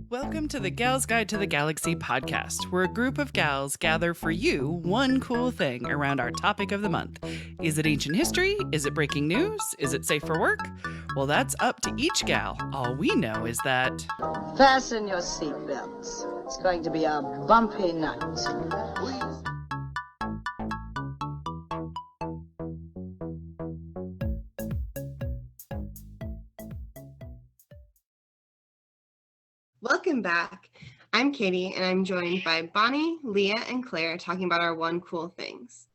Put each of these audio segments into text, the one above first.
Welcome to the Gals Guide to the Galaxy podcast, where a group of gals gather for you one cool thing around our topic of the month. Is it ancient history? Is it breaking news? Is it safe for work? Well, that's up to each gal. All we know is that... Fasten your seatbelts. It's going to be a bumpy night. Welcome back. I'm Katie, and I'm joined by Bonnie, Leah, and Claire talking about our one cool things.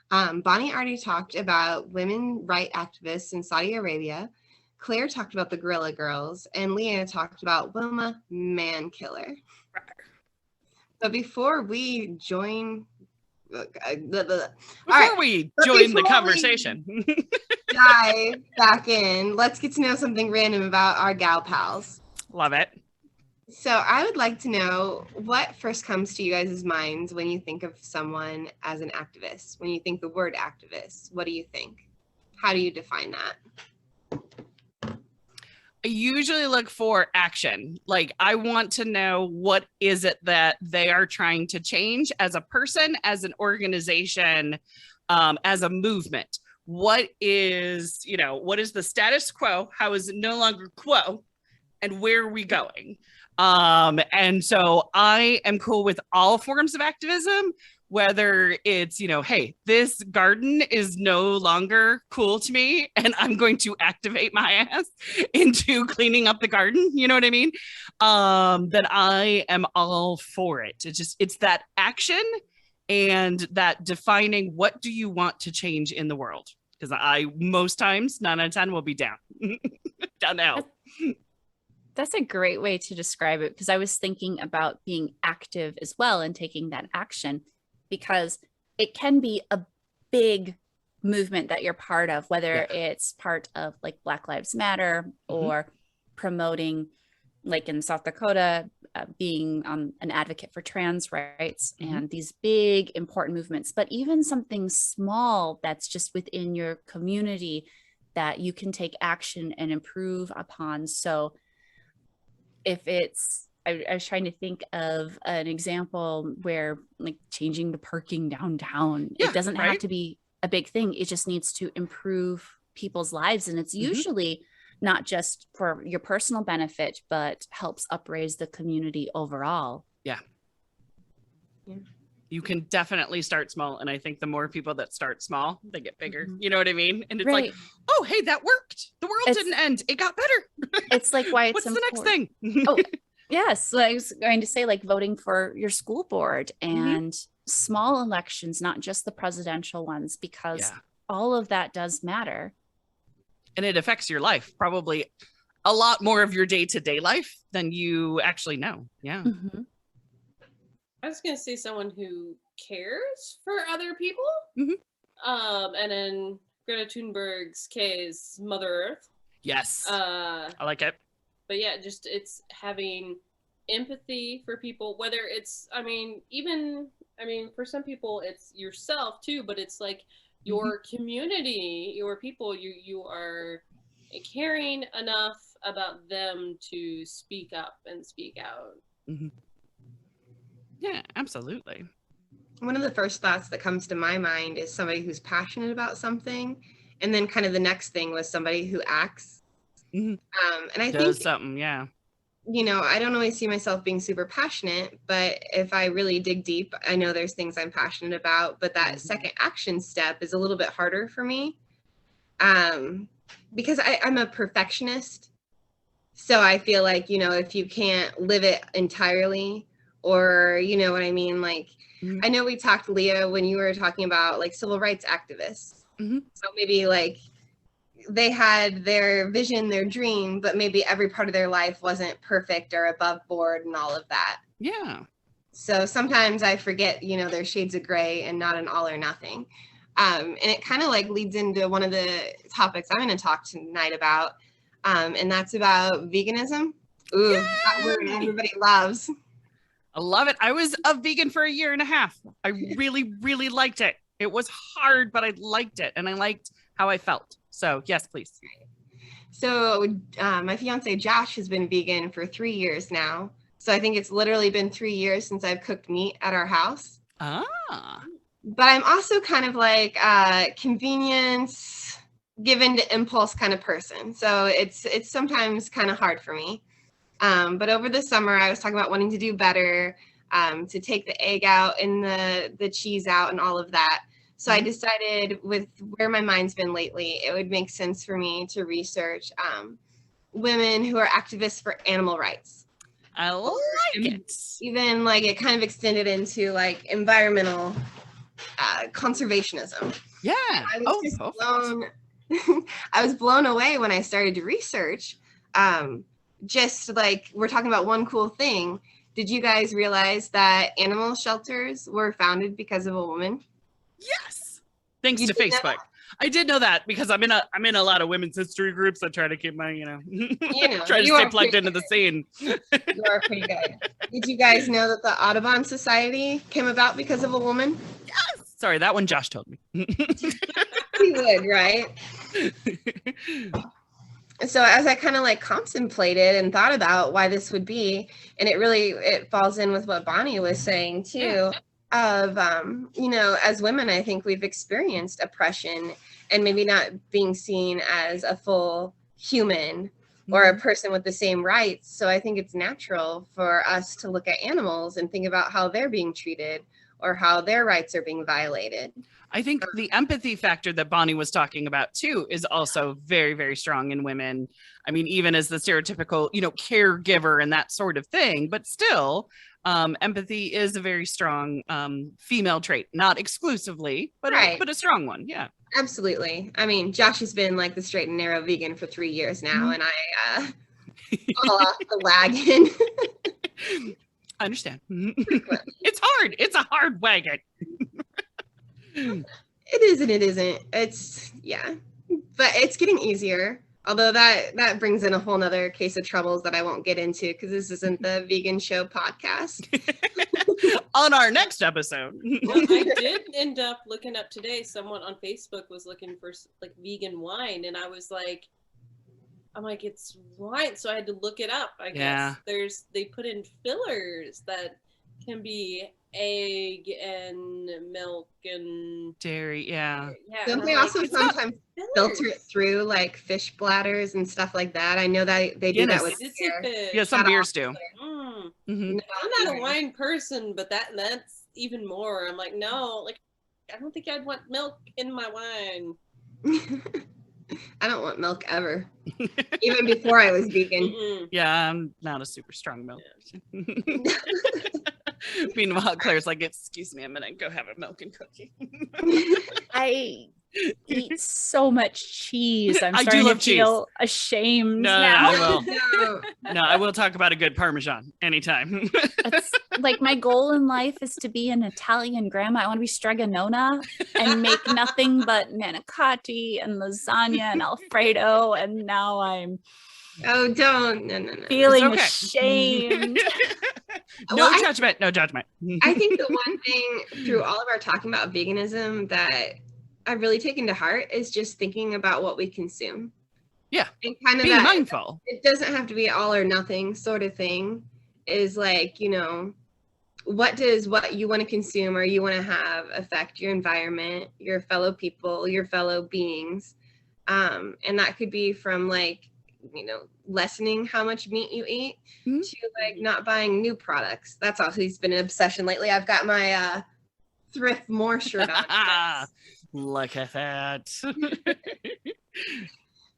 Bonnie already talked about women rights activists in Saudi Arabia. Claire talked about the Guerrilla Girls, and Leah talked about Wilma Mankiller. But before we join... the conversation. Dive back in, let's get to know something random about our gal pals. Love it. So I would like to know what first comes to you guys' minds when you think of someone as an activist. When you think the word activist, what do you think? How do you define that? I usually look for action. Like, I want to know what is it that they are trying to change as a person, as an organization, as a movement. What is the status quo? How is it no longer quo? And where are we going? And so I am cool with all forms of activism, whether it's, hey, this garden is no longer cool to me and I'm going to activate my ass into cleaning up the garden. You know what I mean? That I am all for it. It's that action and that defining what do you want to change in the world? Because I, most times, 9 out of 10 will be down, down to hell. That's a great way to describe it, because I was thinking about being active as well and taking that action, because it can be a big movement that you're part of, whether it's part of like Black Lives Matter or promoting, like in South Dakota, being an advocate for trans rights and these big important movements, but even something small that's just within your community that you can take action and improve upon. So if it's, I was trying to think of an example where like changing the parking downtown, it doesn't have to be a big thing. It just needs to improve people's lives. And it's usually not just for your personal benefit, but helps upraise the community overall. Yeah. You can definitely start small. And I think the more people that start small, they get bigger. You know what I mean? And it's like, oh, hey, that worked. The world didn't end. It got better. It's like why it's What's the next thing? Yes. So I was going to say, like, voting for your school board and small elections, not just the presidential ones, because all of that does matter. And it affects your life, probably a lot more of your day-to-day life than you actually know. Yeah. I was going to say someone who cares for other people. And in Greta Thunberg's case, Mother Earth. Yes. I like it. But yeah, just it's having empathy for people, whether it's, for some people it's yourself too, but it's like your community, your people, you are caring enough about them to speak up and speak out. Yeah, absolutely. One of the first thoughts that comes to my mind is somebody who's passionate about something. And then kind of the next thing was somebody who acts. And I think something, I don't always see myself being super passionate, but if I really dig deep, I know there's things I'm passionate about, but that second action step is a little bit harder for me. Because I'm a perfectionist. So I feel like, if you can't live it entirely, or you know what I mean? Like, I know we talked, Leah, when you were talking about like civil rights activists. So maybe like they had their vision, their dream, but maybe every part of their life wasn't perfect or above board and all of that. Yeah. So sometimes I forget, there's shades of gray and not an all or nothing. And it kind of like leads into one of the topics I'm going to talk tonight about. And that's about veganism. Ooh, that word everybody loves. I love it. I was a vegan for 1.5 years. I really, really liked it. It was hard, but I liked it. And I liked how I felt. So yes, please. So my fiance, Josh, has been vegan for 3 years now. So I think it's literally been 3 years since I've cooked meat at our house. Ah. But I'm also kind of like convenience, given to impulse kind of person. So it's sometimes kind of hard for me. But over the summer, I was talking about wanting to do better, to take the egg out and the cheese out and all of that. So I decided, with where my mind's been lately, it would make sense for me to research women who are activists for animal rights. I like it. Even like it kind of extended into like environmental conservationism. Yeah. I was blown away when I started to research. Just like we're talking about one cool thing. Did you guys realize that animal shelters were founded because of a woman? Yes. Thanks to Facebook. I did know that because I'm in a lot of women's history groups that try to keep my, try to stay plugged into the scene. You are pretty good. Did you guys know that the Audubon Society came about because of a woman? Yes. Sorry, that one Josh told me. He would, right? So as I kind of like contemplated and thought about why this would be, and it falls in with what Bonnie was saying too, of, as women, I think we've experienced oppression and maybe not being seen as a full human or a person with the same rights. So I think it's natural for us to look at animals and think about how they're being treated or how their rights are being violated. I think the empathy factor that Bonnie was talking about too is also very, very strong in women. I mean, even as the stereotypical, caregiver and that sort of thing, but still, empathy is a very strong female trait, not exclusively, but a strong one. Yeah, absolutely. I mean, Josh has been like the straight and narrow vegan for 3 years now, and I fall off the wagon. I understand. It's hard. It's a hard wagon. It is and it isn't. It's but it's getting easier. Although that brings in a whole nother case of troubles that I won't get into because this isn't the Vegan Show podcast. On our next episode. Well, I did end up looking up today. Someone on Facebook was looking for like vegan wine, and I'm like, it's wine, so I had to look it up. I guess they put in fillers that can be egg and milk and dairy. Yeah. Don't they also sometimes filter it through like fish bladders and stuff like that? I know that they do that with beer. Yeah, some beers do. I'm not a wine person, but that's even more. I'm like, no, like I don't think I'd want milk in my wine. I don't want milk ever. Even before I was vegan. Yeah, I'm not a super strong milk person. Meanwhile, Claire's like, excuse me, I'm gonna go have a milk and cookie. I eat so much cheese. I'm starting to feel ashamed now. I will talk about a good Parmesan anytime. It's like my goal in life is to be an Italian grandma. I want to be stregonona and make nothing but manicotti and lasagna and Alfredo. And now I'm don't. No. Feeling ashamed. No judgment. I think the one thing through all of our talking about veganism that I've really taken to heart is just thinking about what we consume. Yeah. And kind of being mindful. It doesn't have to be all or nothing sort of thing. Is like, what does what you want to consume or you want to have affect your environment, your fellow people, your fellow beings. And that could be from like, lessening how much meat you eat to like not buying new products. That's also been an obsession lately. I've got my Thrift More shirt on. Look at that.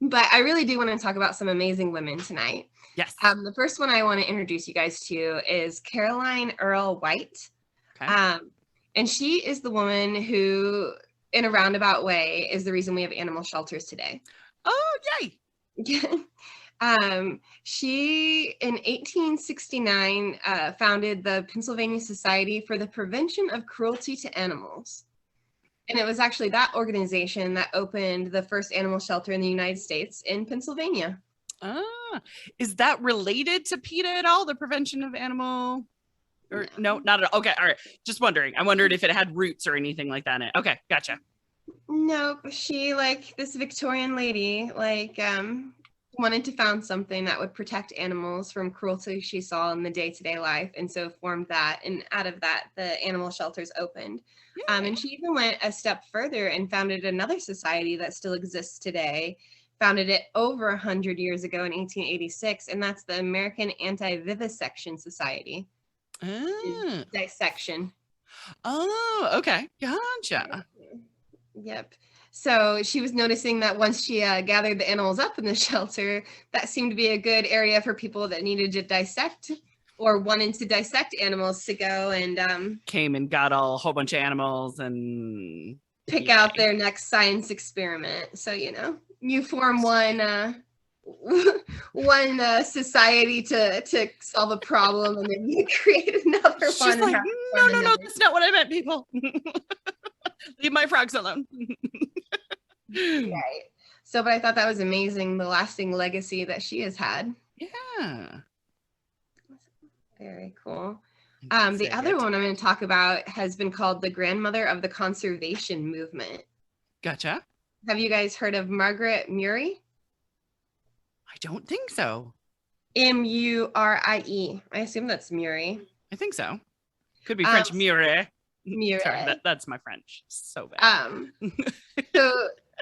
But I really do want to talk about some amazing women tonight. Yes. The first one I want to introduce you guys to is Caroline Earle White. Okay. And she is the woman who, in a roundabout way, is the reason we have animal shelters today. Oh, yay. She in 1869 founded the Pennsylvania Society for the Prevention of Cruelty to Animals. And it was actually that organization that opened the first animal shelter in the United States in Pennsylvania. Is that related to PETA at all? The prevention of animal? Or no, not at all. Okay, all right. Just wondering. I wondered if it had roots or anything like that in it. Okay, gotcha. No, she like this Victorian lady, like wanted to found something that would protect animals from cruelty she saw in the day-to-day life, and so formed that, and out of that the animal shelters opened. And she even went a step further and founded another society that still exists today, founded it over 100 years ago in 1886, and that's the American Anti-Vivisection Society. Dissection. Oh, okay, gotcha. Yep. So she was noticing that once she gathered the animals up in the shelter, that seemed to be a good area for people that needed to dissect or wanted to dissect animals to go and came and got a whole bunch of animals and pick out their next science experiment. So, you know, you form one society to solve a problem, and then you create another She's one. like, no, that's not what I meant, people. Leave my frogs alone. Right. So, but I thought that was amazing, the lasting legacy that she has had. Yeah. Very cool. The other one I'm going to talk about has been called the grandmother of the conservation movement. Gotcha. Have you guys heard of Margaret Murie? I don't think so. Murie. I assume that's Murie. I think so. Could be French Murie. Murie. Sorry, that's my French. So bad. So,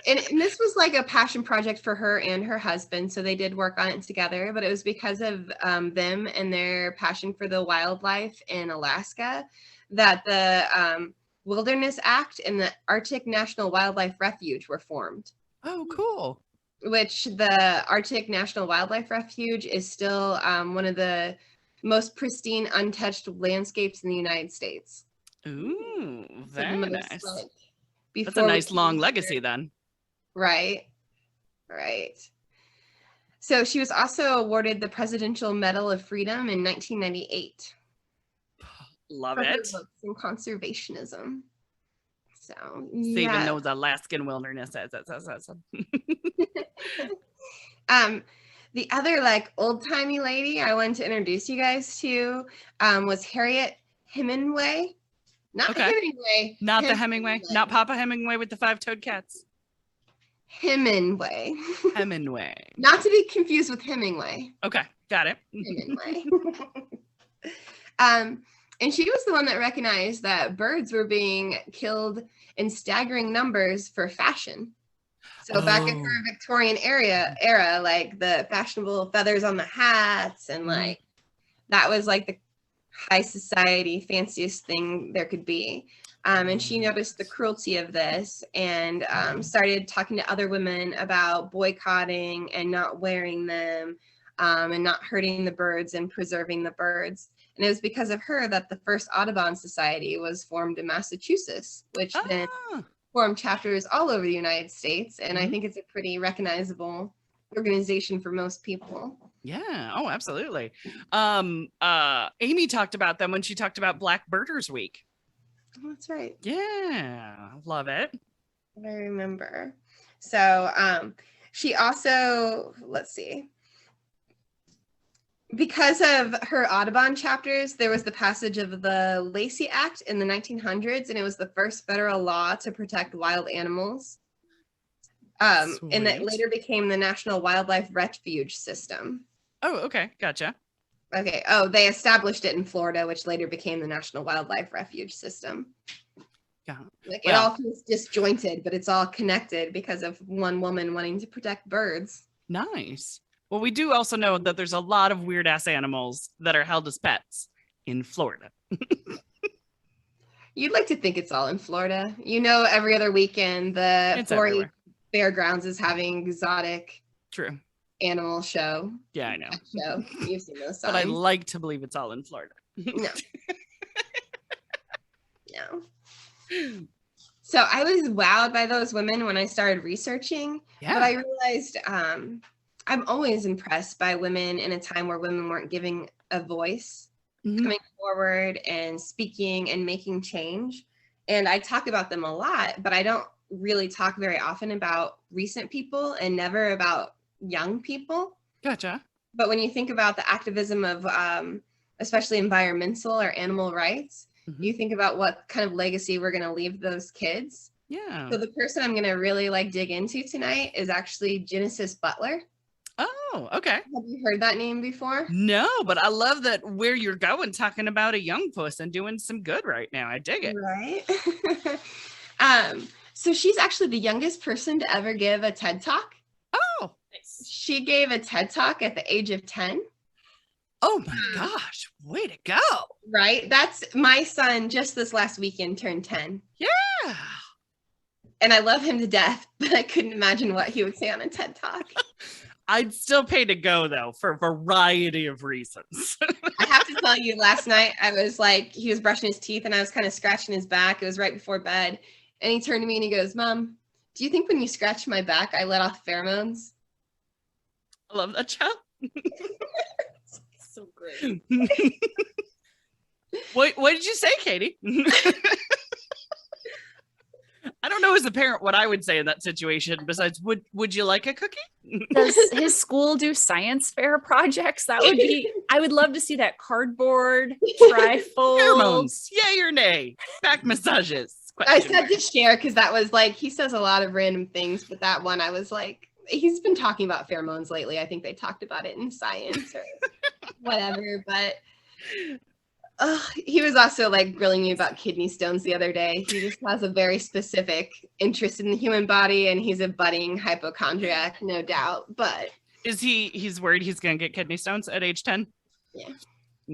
and this was like a passion project for her and her husband. So they did work on it together, but it was because of them and their passion for the wildlife in Alaska that the Wilderness Act and the Arctic National Wildlife Refuge were formed. Oh, cool. Which the Arctic National Wildlife Refuge is still one of the most pristine, untouched landscapes in the United States. Ooh, very nice. That's a Before nice long legacy then. Right. So she was also awarded the Presidential Medal of Freedom in 1998. Love for it. her books in conservationism. So saving those Alaskan wildernesses. The other like old-timey lady I wanted to introduce you guys to was Harriet Hemenway. Not Hemingway. Not the Hemingway. Not Papa Hemingway with the 5-toed cats. Hemenway. Hemingway. Not to be confused with Hemingway. Okay, got it. Hemingway. And she was the one that recognized that birds were being killed in staggering numbers for fashion. So back in her Victorian era, like the fashionable feathers on the hats and like that was like the high society fanciest thing there could be. And she noticed the cruelty of this and started talking to other women about boycotting and not wearing them and not hurting the birds and preserving the birds. And it was because of her that the first Audubon Society was formed in Massachusetts, which then formed chapters all over the United States. And I think it's a pretty recognizable organization for most people. Yeah. Oh, absolutely. Amy talked about them when she talked about Black Birders Week. Oh, that's right. Yeah. Love it. I remember. So she also, let's see. Because of her Audubon chapters, there was the passage of the Lacey Act in the 1900s, and it was the first federal law to protect wild animals. And that later became the National Wildlife Refuge System. Oh, okay. Gotcha. Okay. Oh, they established it in Florida, which later became the National Wildlife Refuge System. Yeah. Like it all feels disjointed, but it's all connected because of one woman wanting to protect birds. Nice. Well, we do also know that there's a lot of weird ass animals that are held as pets in Florida. You'd like to think it's all in Florida. You know, every other weekend, the 4-H fairgrounds is having exotic animal show. Yeah, I know. Show. You've seen those signs. But I like to believe it's all in Florida. No. No. So I was wowed by those women when I started researching. Yeah. But I realized I'm always impressed by women in a time where women weren't giving a voice, coming forward and speaking and making change. And I talk about them a lot, but I don't really talk very often about recent people and never about young people. Gotcha. But when you think about the activism of especially environmental or animal rights, you think about what kind of legacy we're going to leave those kids. Yeah. So the person I'm going to really like dig into tonight is actually Genesis Butler. Oh, okay. Have you heard that name before? No, but I love that where you're going, talking about a young puss and doing some good right now. I dig it. Right. So she's actually the youngest person to ever give a TED Talk. Oh, Nice. She gave a TED Talk at the age of 10. oh my gosh. Way to go. Right? That's my son just this last weekend turned 10. Yeah. And I love him to death, but I couldn't imagine what he would say on a TED Talk. I'd still pay to go though for a variety of reasons. I have to tell you, last night I was like, he was brushing his teeth and I was kind of scratching his back. It was right before bed. And he turned to me and he goes, "Mom, do you think when you scratch my back, I let off pheromones?" I love that child. So great. What did you say, Katie? I don't know as a parent what I would say in that situation besides would you like a cookie? Does his school do science fair projects? That would be, I would love to see that cardboard, trifold. Pheromones, yay or nay? Back massages. I Question said mark. to share because that was like, he says a lot of random things, but that one I was like, he's been talking about pheromones lately. I think they talked about it in science or whatever, but he was also like grilling me about kidney stones the other day. He just has a very specific interest in the human body and he's a budding hypochondriac, no doubt, but He's worried he's gonna get kidney stones at age 10? Yeah.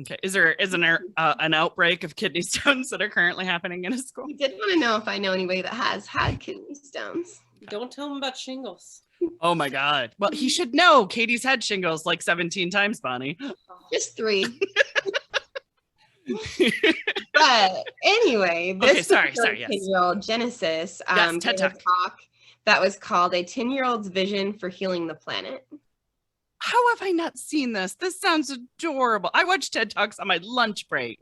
Okay. Isn't there an outbreak of kidney stones that are currently happening in his school? he did want to know if I know anybody that has had kidney stones. Don't tell him about shingles. Oh my God. Well, he should know. Katie's had shingles like 17 times, Bonnie. Just 3. But anyway, Okay, this sorry, yes. 10-year-old Genesis Yes, gave TED a Talk. talk that was called A 10-Year-Old's Vision for Healing the Planet. How have I not seen this? This sounds adorable. I watch TED Talks on my lunch break.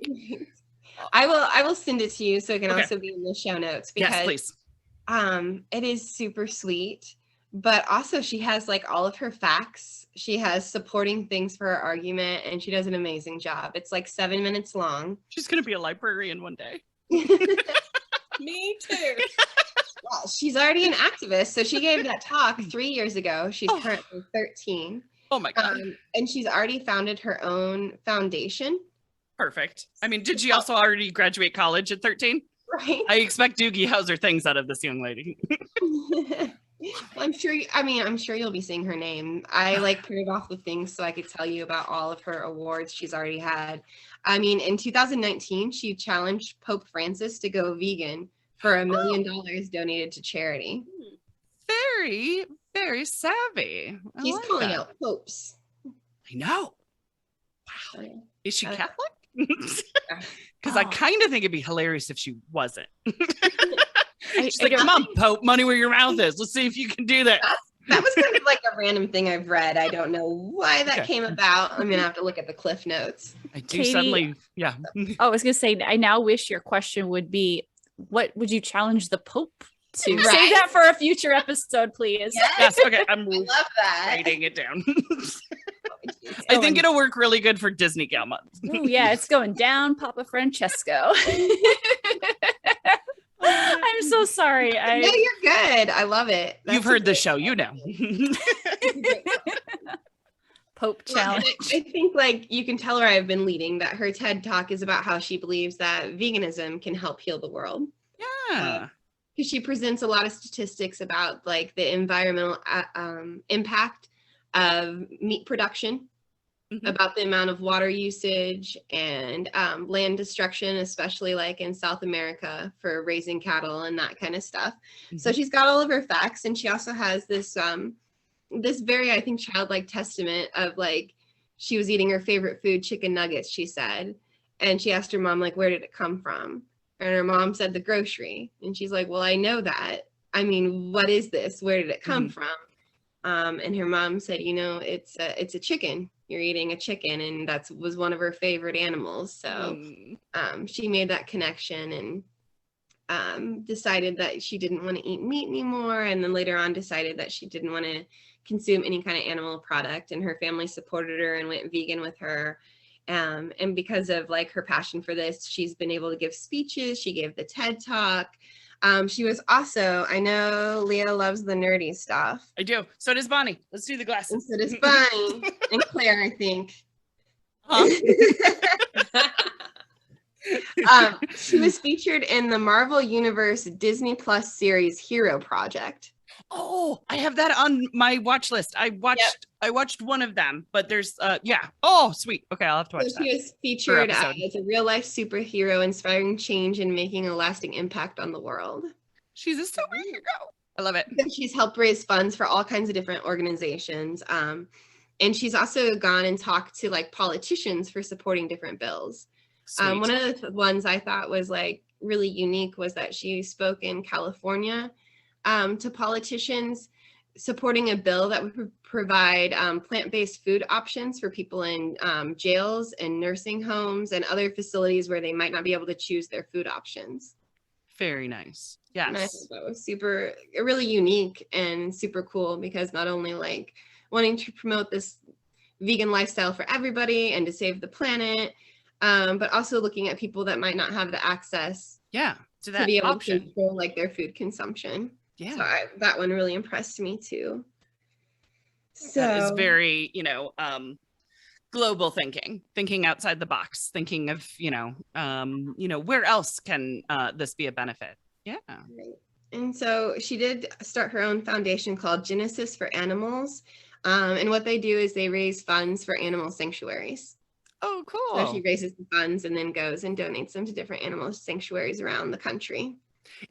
I will send it to you so it can Okay. also be in the show notes because Yes, please. it is super sweet, but also she has like all of her facts. She has supporting things for her argument and she does an amazing job. It's like 7 minutes long. She's going to be a librarian one day. Me too. Well, she's already an activist. So she gave that talk 3 years ago. She's Oh. currently 13. Oh my God. And she's already founded her own foundation. Perfect. I mean, did she also already graduate college at 13? Right. I expect Doogie Howser things out of this young lady. I'm sure you'll be seeing her name. I like printed off the things so I could tell you about all of her awards she's already had. I mean, in 2019, she challenged Pope Francis to go vegan for $1 million donated to charity. Very, very savvy. I She's like calling that. out popes. I know. Wow. Is she Uh, Catholic? Because I Oh. kind of think it'd be hilarious if she wasn't. I She's like, don't- come on, Pope, money where your mouth is. Let's see if you can do that. That was kind of like a random thing I've read. I don't know why that Okay. came about. I'm gonna have to look at the cliff notes. I do Katie- suddenly, yeah. Oh, I was gonna say, I now wish your question would be, what would you challenge the Pope to? Right. Save that for a future episode, please. Yes, okay, I'm I love that. writing it down. I think it'll work really good for Disney Gal Month. Oh yeah, it's going down, Papa Francesco. I'm so sorry. No, you're good. I love it. You've heard the show, you know. Pope Well, and challenge. I think like you can tell where I've been leading that her TED talk is about how she believes that veganism can help heal the world. Yeah. Because she presents a lot of statistics about like the environmental impact of meat production, Mhm. about the amount of water usage and land destruction, especially like in South America for raising cattle and that kind of stuff. So she's got all of her facts, and she also has this this very, I think, childlike testament of like she was eating her favorite food, chicken nuggets, she said, and she asked her mom like, where did it come from? And her mom said the grocery, and she's like, well, I know that. I mean, what is this? Where did it come from? And her mom said, you know, it's a chicken. You're eating a chicken, and that was one of her favorite animals. So she made that connection and decided that she didn't want to eat meat anymore, and then later on decided that she didn't want to consume any kind of animal product, and her family supported her and went vegan with her. And because of like her passion for this, she's been able to give speeches. She gave the TED Talk. She was also, I know Leah loves the nerdy stuff. I do. So does Bonnie. Let's do the And glasses. so does Bonnie and Claire, I think. Huh? She was featured in the Marvel Universe Disney Plus series Hero Project. Oh, I have that on my watch list. I watched one of them, but there's yeah. Oh, sweet. Okay, I'll have to watch So that. she was featured as a real life superhero inspiring change and making a lasting impact on the world. She's a superhero. I love it. And she's helped raise funds for all kinds of different organizations. And she's also gone and talked to like politicians for supporting different bills. One of the ones I thought was like really unique was that she spoke in California to politicians supporting a bill that would provide plant-based food options for people in jails and nursing homes and other facilities where they might not be able to choose their food options. Very nice. Yes. And I thought that was really unique and super cool because not only like wanting to promote this vegan lifestyle for everybody and to save the planet, but also looking at people that might not have the access to that be able option. to control like their food consumption. Yeah. So that one really impressed me too. So that is very, global thinking outside the box, thinking of, where else can this be a benefit? Yeah. Right. And so she did start her own foundation called Genesis for Animals. And what they do is they raise funds for animal sanctuaries. Oh, cool. So she raises the funds and then goes and donates them to different animal sanctuaries around the country.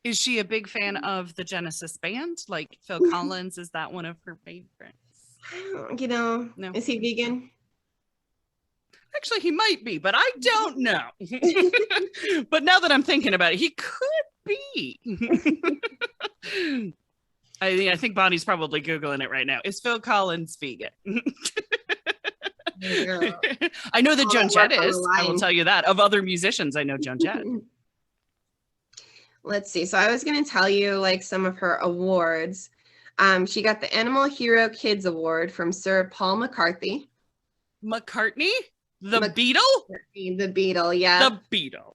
Is she a big fan of the Genesis band? Like Phil Collins, is that one of her favorites? No. Is he vegan? Actually, he might be, but I don't know. But now that I'm thinking about it, he could be. I think Bonnie's probably Googling it right now. Is Phil Collins vegan? I know that Joan Jett is. I will tell you that. Of other musicians, I know Joan Jett. Let's see. So I was going to tell you like some of her awards. She got the Animal Hero Kids Award from Sir Paul McCartney. McCartney? The Beatle? The Beatle, yeah. The Beatle.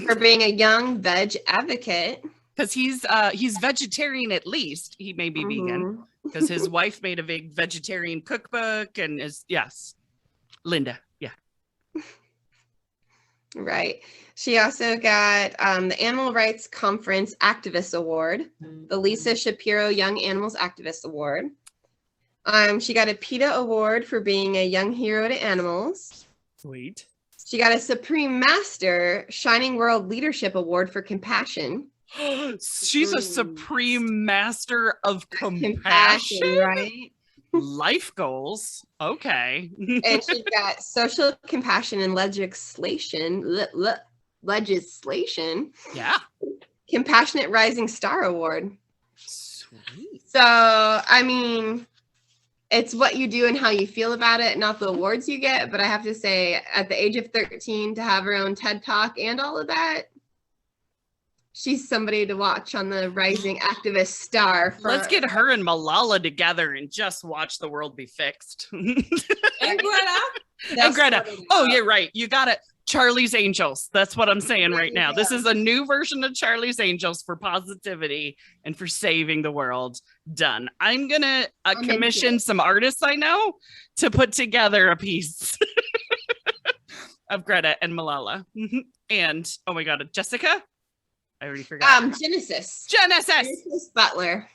For being a young veg advocate. Because he's vegetarian at least. He may be vegan. Because his wife made a big vegetarian cookbook and Linda. Yeah. Right. She also got the Animal Rights Conference Activist Award, the Lisa Shapiro Young Animals Activist Award. She got a PETA Award for being a young hero to animals. Sweet. She got a Supreme Master Shining World Leadership Award for compassion. She's a Supreme Master of compassion, right? Life goals. Okay. And she got social compassion and legislation. Yeah. Compassionate Rising Star Award. Sweet. So, I mean, it's what you do and how you feel about it, not the awards you get. But I have to say, at the age of 13, to have her own TED Talk and all of that, she's somebody to watch on the rising activist star. Let's get her and Malala together and just watch the world be fixed. And Greta. And Greta. Oh, you're right. You got it. Charlie's Angels. That's what I'm saying right now. This is a new version of Charlie's Angels for positivity and for saving the world. Done. I'm going to commission some artists I know to put together a piece of Greta and Malala. And, oh my God, Jessica? I already forgot. Genesis Butler.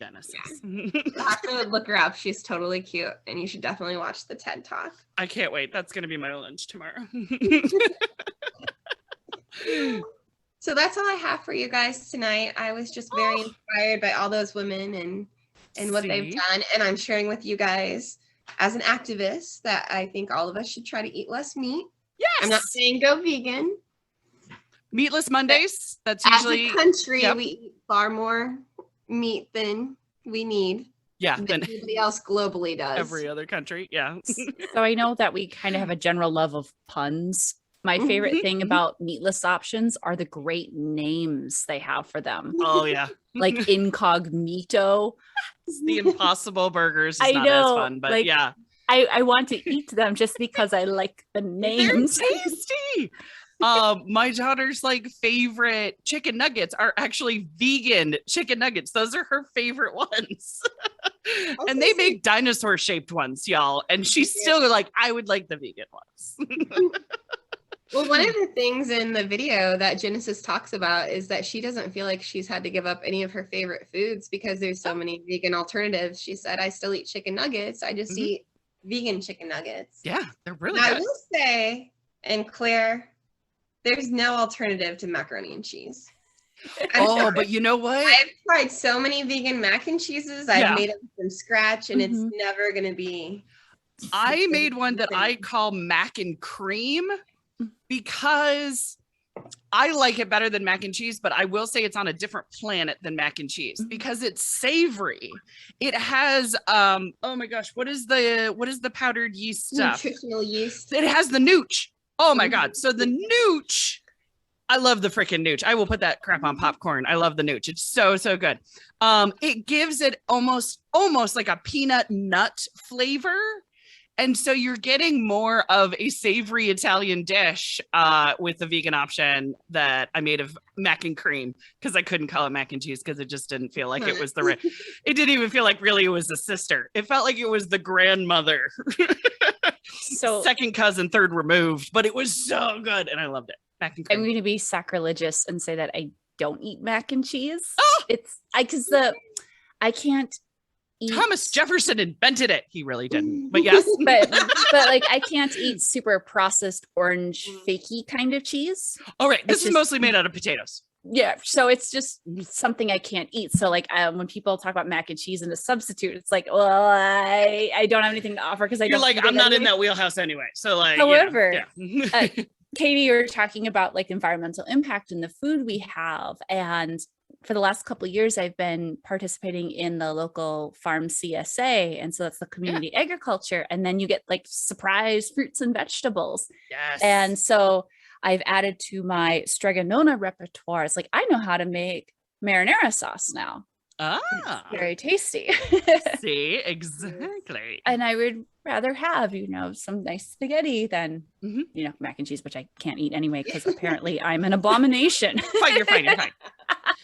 Genesis. Yeah. You'll have to look her up. She's totally cute, and you should definitely watch the TED Talk. I can't wait. That's going to be my lunch tomorrow. So that's all I have for you guys tonight. I was just very inspired by all those women and what they've done, and I'm sharing with you guys as an activist that I think all of us should try to eat less meat. Yes. I'm not saying go vegan. Meatless Mondays. That's usually as a country we eat far more meat than we need. Yeah, than everybody else globally does. Every other country. Yeah. So I know that we kind of have a general love of puns. My favorite thing about Meatless Options are the great names they have for them. Oh yeah. Like Incognito. The Impossible Burgers is I not know, as fun, but like, yeah. I want to eat them just because I like the names. They're tasty. My daughter's like favorite chicken nuggets are actually vegan chicken nuggets. Those are her favorite ones. And they make dinosaur shaped ones, y'all. And she's still like, I would like the vegan ones. Well, one of the things in the video that Genesis talks about is that she doesn't feel like she's had to give up any of her favorite foods because there's so many vegan alternatives. She said, I still eat chicken nuggets. I just eat vegan chicken nuggets. Yeah, they're really Now, good. I will say, and Claire, there's no alternative to macaroni and cheese. But you know what? I've tried so many vegan mac and cheeses. I've made them from scratch, and it's never going to be. I made one that I call mac and cream because I like it better than mac and cheese, but I will say it's on a different planet than mac and cheese because it's savory. It has oh my gosh, what is the powdered yeast stuff? Nutritional yeast. It has the nooch. Oh my god. So the nooch, I love the freaking nooch. I will put that crap on popcorn. I love the nooch. It's so good. It gives it almost like a peanut nut flavor. And so you're getting more of a savory Italian dish with the vegan option that I made of mac and cream, because I couldn't call it mac and cheese because it just didn't feel like it was the right. It didn't even feel like really it was a sister. It felt like it was the grandmother. So second cousin, third removed, but it was so good and I loved it. Mac and cream. I'm going to be sacrilegious and say that I don't eat mac and cheese. Oh! I can't eat. Thomas Jefferson invented it. He really didn't, but yes. but like I can't eat super processed orange fakey kind of cheese. All right. This is mostly made out of potatoes. Yeah. So it's just something I can't eat. So like when people talk about mac and cheese and a substitute, it's like, well, I don't have anything to offer because You're like, I'm not in that wheelhouse anyway. So like, however, yeah. Katie, you were talking about like environmental impact in the food we have. And for the last couple of years, I've been participating in the local farm CSA. And so that's the community agriculture. And then you get like surprise fruits and vegetables. Yes. And so I've added to my stregonona repertoire. It's like, I know how to make marinara sauce now. Ah, it's very tasty. See, exactly. And I would rather have, some nice spaghetti than, mac and cheese, which I can't eat anyway, because apparently I'm an abomination. You're fine.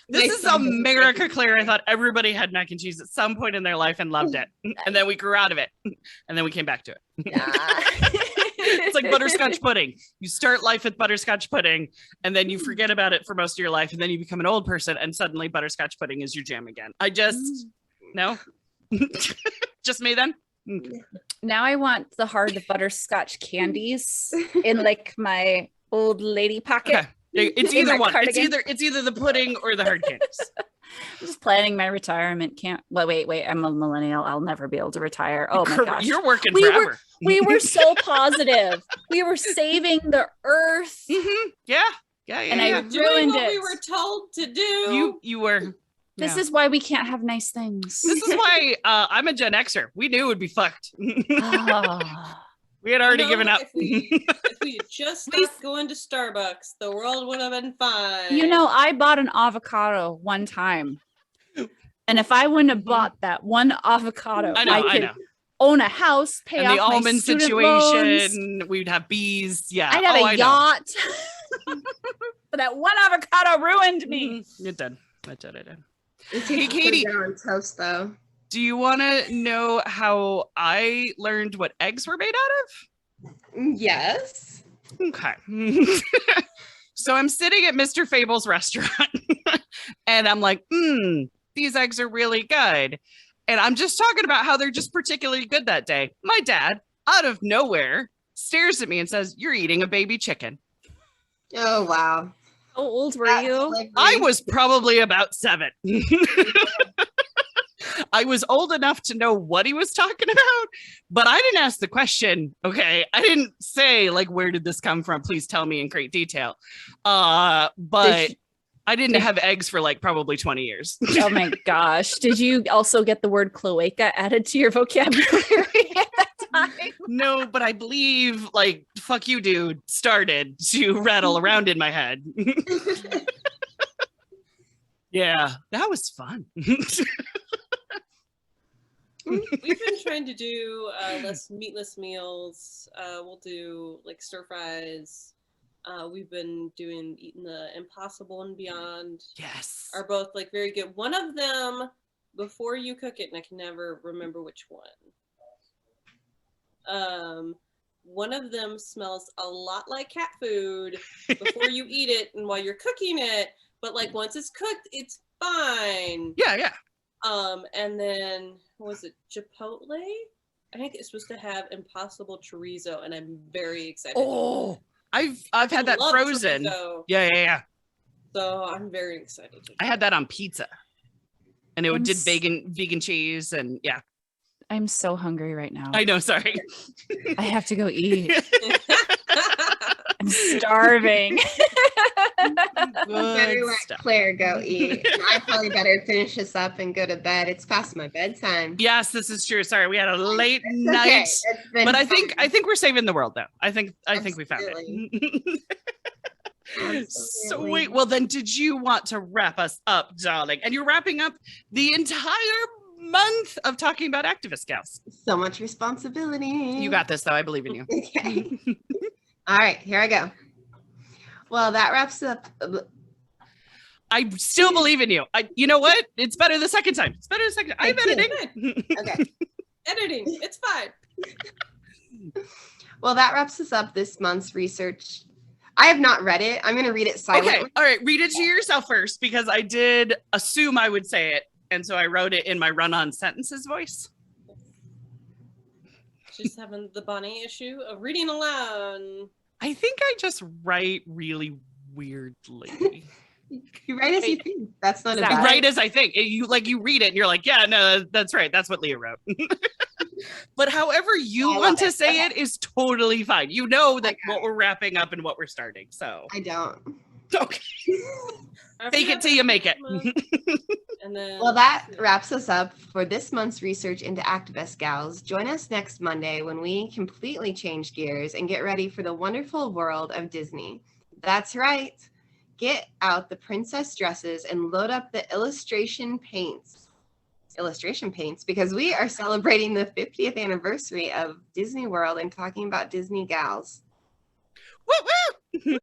This is America, Claire. I thought everybody had mac and cheese at some point in their life and loved it. And then we grew out of it. And then we came back to it. It's like butterscotch pudding. You start life with butterscotch pudding and then you forget about it for most of your life. And then you become an old person and suddenly butterscotch pudding is your jam again. No, just me then. Now I want the hard butterscotch candies in like my old lady pocket. Okay. It's either one. It's either the pudding or the hard candies. I'm just planning my retirement. Wait. I'm a millennial. I'll never be able to retire. Oh my gosh. You're working forever. We were so positive. We were saving the earth. Mm-hmm. Yeah. And I ruined what it. we were told to do. You were. This is why we can't have nice things. This is why I'm a Gen Xer. We knew it would be fucked. We had already given up. If we just stopped going to Starbucks, the world would have been fine. I bought an avocado one time. And if I wouldn't have bought that one avocado, I could own a house, pay off the my almond student situation. loans. We'd have bees. Yeah. I'd have a yacht. But that one avocado ruined me. It did. It did. Hey, Katie. On toast, though. Do you want to know how I learned what eggs were made out of? Yes. Okay. So I'm sitting at Mr. Fable's restaurant and I'm like, these eggs are really good. And I'm just talking about how they're just particularly good that day. My dad, out of nowhere, stares at me and says, "You're eating a baby chicken." Oh, wow. How old were you? I was probably about 7. I was old enough to know what he was talking about, but I didn't ask the question. Okay. I didn't say like, where did this come from? Please tell me in great detail. But I didn't have eggs for like probably 20 years. Oh my gosh. Did you also get the word cloaca added to your vocabulary at that time? No, but I believe like, fuck you, dude, started to rattle around in my head. Yeah, that was fun. We've been trying to do less meatless meals. We'll do like stir fries. we've been eating the Impossible and Beyond. Yes. Are both like very good. One of them, before you cook it, and I can never remember which one. One of them smells a lot like cat food before you eat it and while you're cooking it, but like once it's cooked, it's fine. Yeah. And then was it Chipotle? I think it's supposed to have Impossible chorizo, and I'm very excited. Oh, I've had that frozen. Chorizo, Yeah. so I'm very excited. I had that on pizza, and it did vegan cheese, and yeah. I'm so hungry right now. I know. Sorry. I have to go eat. I'm starving. Better let Claire go eat. I probably better finish this up and go to bed. It's past my bedtime. Yes, this is true. Sorry, we had a late night, but I think we're saving the world though. I think we found it. Sweet. Well, then, did you want to wrap us up, darling? And you're wrapping up the entire month of talking about activist gals. So much responsibility. You got this, though. I believe in you. Okay. All right, here I go. Well, that wraps up. I still believe in you. You know what? It's better the second time. I'm editing. Okay. Editing. It's fine. Well, that wraps us up this month's research. I have not read it. I'm going to read it silently. Okay. All right. Read it to yourself first, because I did assume I would say it. And so I wrote it in my run-on sentences voice. She's having the Bonnie issue of reading aloud. I think I just write really weirdly. You write as you think. That's not a I bad. write as I think. You read it and you're like, yeah, no, that's right. That's what Leah wrote. But however you want to say it is totally fine. You know that what we're wrapping up and what we're starting. So I don't. Okay. Fake it till you make it. And then, well, that wraps us up for this month's research into activist gals. Join us next Monday when we completely change gears and get ready for the wonderful world of Disney. That's right. Get out the princess dresses and load up the illustration paints, because we are celebrating the 50th anniversary of Disney World and talking about Disney gals. Woo woo!